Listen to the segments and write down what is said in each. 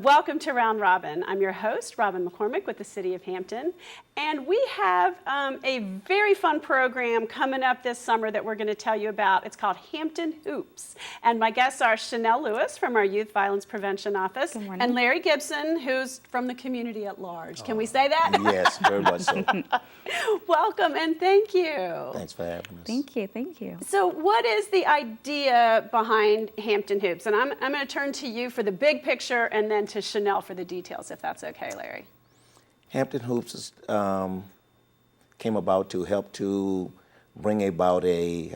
welcome to Round Robin. I'm your host, Robin McCormick with the City of Hampton. And we have a very fun program coming up this summer that we're going to tell you about. It's called Hampton Hoops. And my guests are Shanel Lewis from our Youth Violence Prevention Office and Larry Gibson, who's from the community at large. Can we say that? Yes, very much so. Welcome and thank you. Thanks for having us. Thank you, thank you. So what is the idea behind Hampton Hoops? And I'm going to turn to you for the big picture and then to Shanel for the details, if that's okay, Larry. Hampton Hoops came about to help to bring about a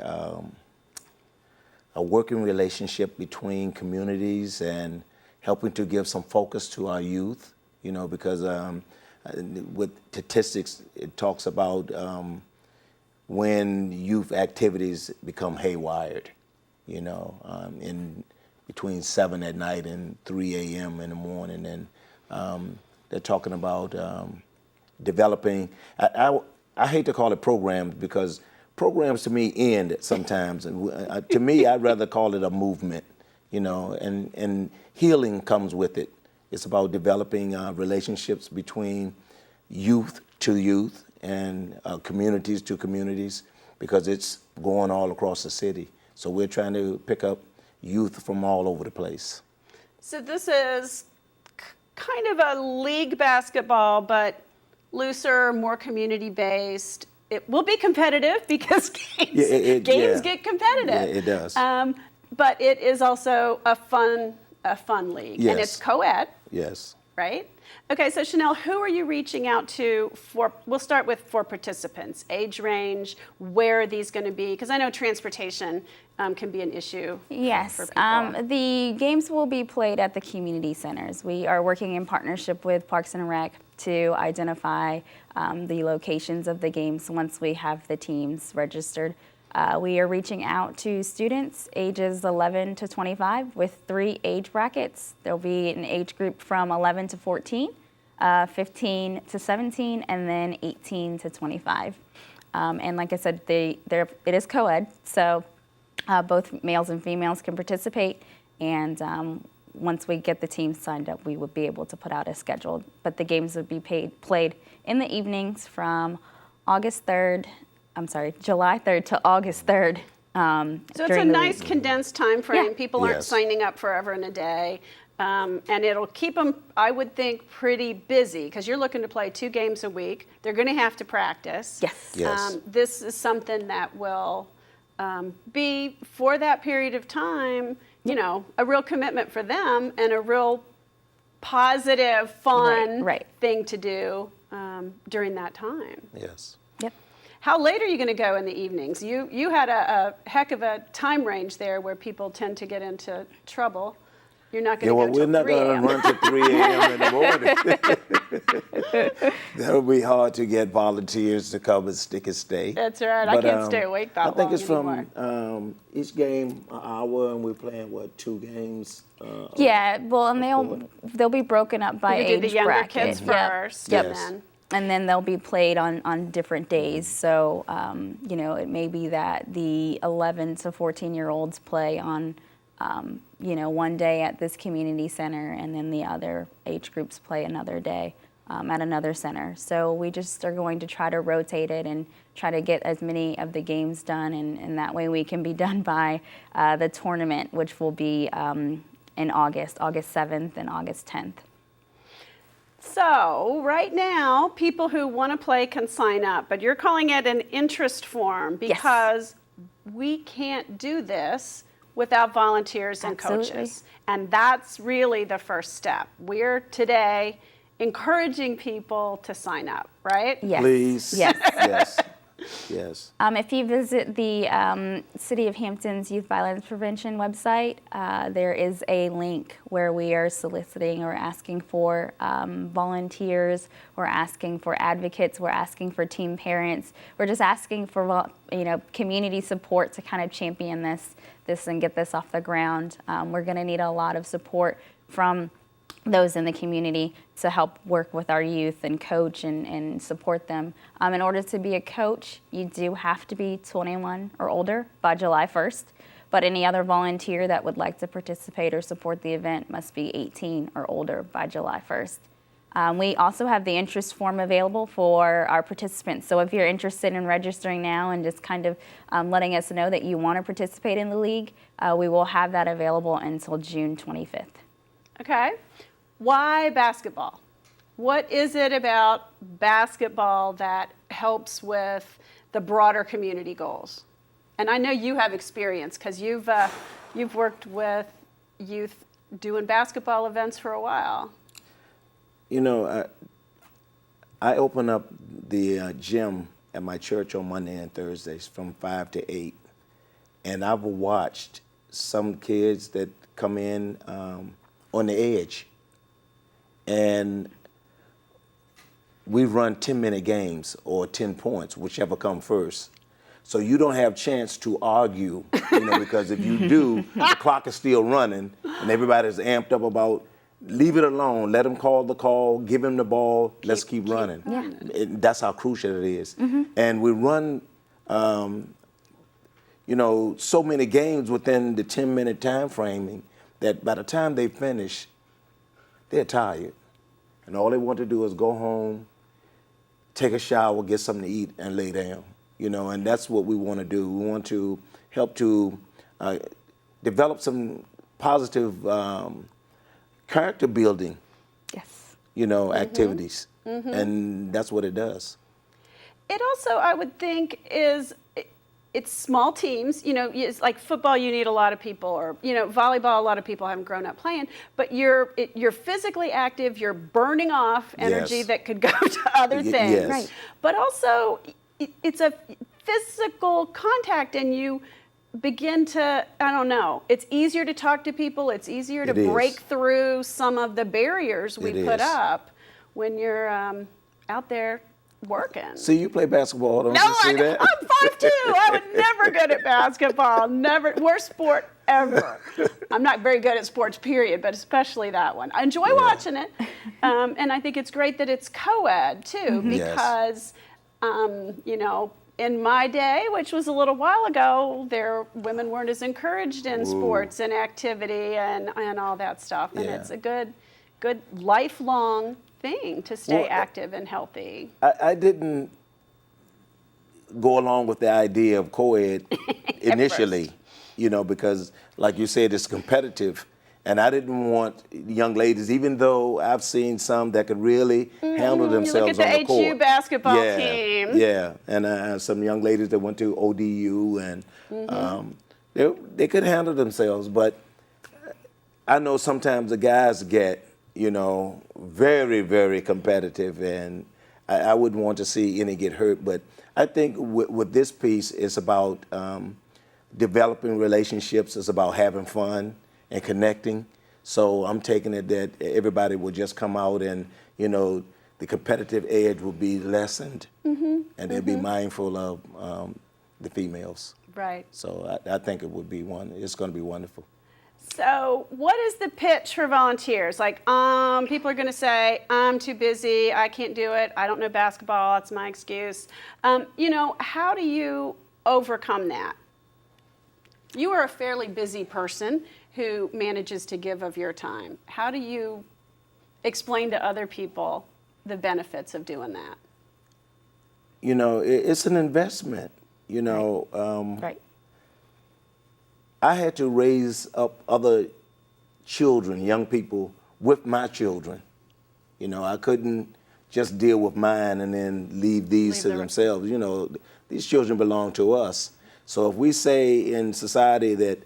working relationship between communities and helping to give some focus to our youth, you know, because with statistics, it talks about when youth activities become haywired, you know, in between 7 at night and 3 a.m. in the morning. And they're talking about developing, I hate to call it programs because programs to me end sometimes. And to me, I'd rather call it a movement, you know, and healing comes with it. It's about developing relationships between youth to youth and communities to communities because it's going all across the city. So we're trying to pick up youth from all over the place. So this is kind of a league basketball, but looser, more community-based. It will be competitive because games get competitive. Yeah, it does. But it is also a fun league. Yes. And it's co-ed. Yes. Right? Okay, so Shanel, who are you reaching out to for, we'll start with for participants, age range, where are these going to be? Because I know transportation can be an issue Yes, for people. The games will be played at the community centers. We are working in partnership with Parks and Rec to identify the locations of the games once we have the teams registered. We are reaching out to students ages 11 to 25 with 3 age brackets. There'll be an age group from 11 to 14, 15 to 17, and then 18 to 25. And like I said, it is co-ed, so both males and females can participate. And once we get the team signed up, we would be able to put out a schedule. But the games would be played in the evenings from July 3rd to August 3rd. So it's a nice condensed time frame. Yeah. People aren't signing up forever and a day. And it'll keep them, I would think, pretty busy because you're looking to play 2 games a week. They're going to have to practice. Yes. Yes. This is something that will be, for that period of time, you know, a real commitment for them and a real positive, fun thing to do during that time. Yes. Yep. How late are you going to go in the evenings? You had a heck of a time range there where people tend to get into trouble. You're not going to go we're not going to run to 3 a.m. in the morning. That would be hard to get volunteers to come and stick and stay. That's right. I can't stay awake that long I think it's anymore. from each game an hour, and we're playing, 2 games? Yeah, well, and they'll be broken up by You age do the younger bracket. kids first. Yep. Yes. And then they'll be played on different days. So, you know, it may be that the 11 to 14-year-olds play on, you know, one day at this community center, and then the other age groups play another day at another center. So we just are going to try to rotate it and try to get as many of the games done, and that way we can be done by the tournament, which will be in August 7th and August 10th. So right now, people who want to play can sign up, but you're calling it an interest form because we can't do this without volunteers and coaches. And that's really the first step. We're today encouraging people to sign up, right? Yes. Please. Yes. Yes. Yes. If you visit the City of Hampton's Youth Violence Prevention website, there is a link where we are soliciting or asking for volunteers, we're asking for advocates, we're asking for team parents, we're just asking for community support to kind of champion this and get this off the ground. We're going to need a lot of support from those in the community to help work with our youth and coach and support them. In order to be a coach, you do have to be 21 or older by July 1st. but any other volunteer that would like to participate or support the event must be 18 or older by July 1st. We also have the interest form available for our participants. So if you're interested in registering now and just kind of letting us know that you want to participate in the league, we will have that available until June 25th. Okay. Why basketball? What is it about basketball that helps with the broader community goals? And I know you have experience because you've worked with youth doing basketball events for a while. You know, I open up the gym at my church on Monday and Thursdays from 5 to 8. And I've watched some kids that come in on the edge. And we run 10-minute games or 10 points, whichever come first. So you don't have chance to argue, because if you do, the clock is still running and everybody's amped up about leave it alone, let him call the call, give him the ball, let's keep running. Yeah. That's how crucial it is. And we run, so many games within the 10-minute time framing that by the time they finish, they're tired. And all they want to do is go home, take a shower, get something to eat, and lay down. And that's what we want to do. We want to help to develop some positive character building, Yes. activities. And that's what it does. It also, I would think, it's small teams. It's like football, you need a lot of people, or volleyball, a lot of people haven't grown up playing. But you're physically active. You're burning off energy Yes. that could go to other things. Yes. Right. But also, it's a physical contact, and you begin to, I don't know, it's easier to talk to people. It's easier to It is. break through some of the barriers we It put is. up when you're out there working. See, you play basketball, don't No, you see that? I'm 5'2". I would never good at basketball. Never, worst sport ever. I'm not very good at sports, period, but especially that one. I enjoy watching it, and I think it's great that it's co-ed too, because in my day, which was a little while ago, women weren't as encouraged in sports and activity and all that stuff, and it's a good lifelong thing to stay active and healthy. I didn't go along with the idea of Coed initially, because like you said, it's competitive. And I didn't want young ladies, even though I've seen some that could really handle themselves you look on at the the court. HU basketball team. Yeah, and some young ladies that went to ODU, and they could handle themselves. But I know sometimes the guys get, very, very competitive, and I wouldn't want to see any get hurt. But I think with this piece, it's about developing relationships. It's about having fun and connecting. So I'm taking it that everybody will just come out and, the competitive edge will be lessened, and they'll be mindful of the females. Right. So I think it's going to be wonderful. So what is the pitch for volunteers? Like, people are going to say, I'm too busy, I can't do it, I don't know basketball, that's my excuse. How do you overcome that? You are a fairly busy person who manages to give of your time. How do you explain to other people the benefits of doing that? It's an investment, Right. I had to raise up other children, young people, with my children. I couldn't just deal with mine and then leave these to themselves. These children belong to us. So if we say in society that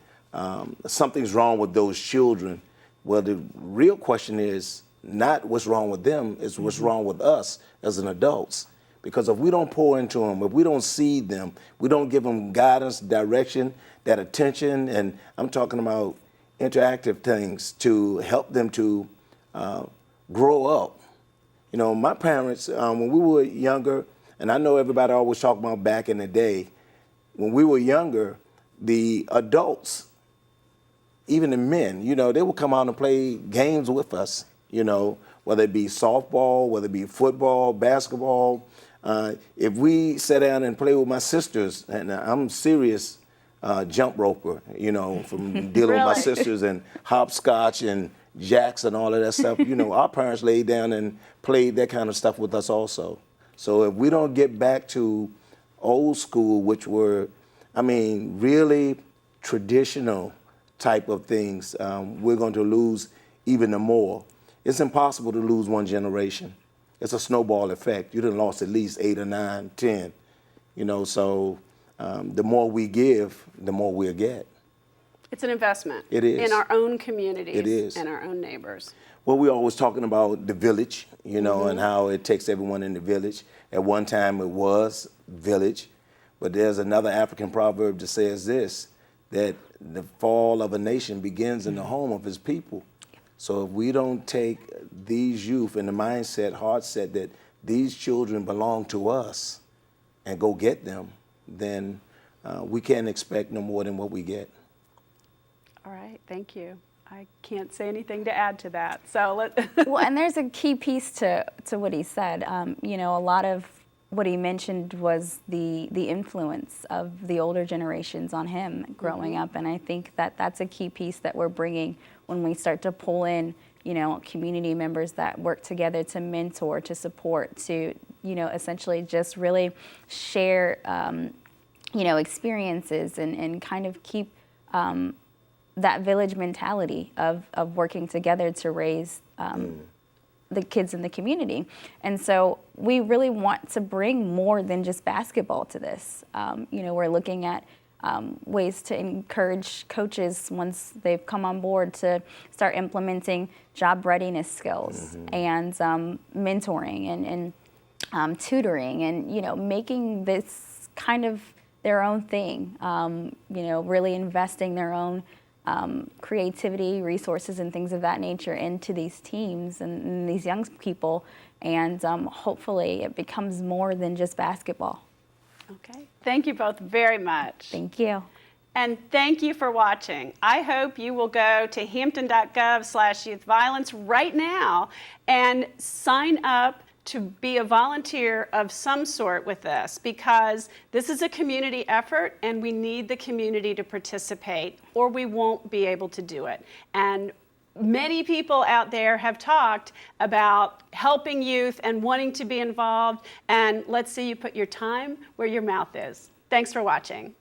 something's wrong with those children, well, the real question is not what's wrong with them, it's what's wrong with us as an adults. Because if we don't pour into them, if we don't seed them, we don't give them guidance, direction, that attention, and I'm talking about interactive things to help them to grow up. My parents, when we were younger, and I know everybody always talk about back in the day, when we were younger, the adults, even the men, they would come out and play games with us, whether it be softball, whether it be football, basketball. If we sat down and play with my sisters, and I'm serious, jump roper, you know, from dealing with my Really? sisters and hopscotch and jacks and all of that stuff. You know, our parents laid down and played that kind of stuff with us also. So if we don't get back to old school, which were, I mean, really traditional type of things, we're going to lose even more. It's impossible to lose one generation. It's a snowball effect. You done lost at least 8 or 9, 10, you know, so the more we give, the more we'll get. It's an investment. It is. In our own communities. It is. And our own neighbors. Well, we're always talking about the village, you know, and how it takes everyone in the village. At one time it was village, but there's another African proverb that says this, that the fall of a nation begins in the home of his people. So if we don't take these youth in the mindset, heart set that these children belong to us and go get them, then we can't expect no more than what we get. All right, thank you. I can't say anything to add to that. So Well, and there's a key piece to what he said. You know, a lot of what he mentioned was the influence of the older generations on him growing up, and I think that that's a key piece that we're bringing when we start to pull in, you know, community members that work together to mentor, to support, to, you know, essentially just really share, you know, experiences and kind of keep that village mentality of working together to raise the kids in the community. And so we really want to bring more than just basketball to this. You know, we're looking at ways to encourage coaches once they've come on board to start implementing job readiness skills and mentoring and tutoring and, you know, making this kind of their own thing, you know, really investing their own creativity, resources, and things of that nature into these teams and these young people, and hopefully it becomes more than just basketball. Okay, thank you both very much. Thank you. And thank you for watching. I hope you will go to hampton.gov/youthviolence right now and sign up to be a volunteer of some sort with this, because this is a community effort and we need the community to participate or we won't be able to do it. And many people out there have talked about helping youth and wanting to be involved, and let's see you put your time where your mouth is. Thanks for watching.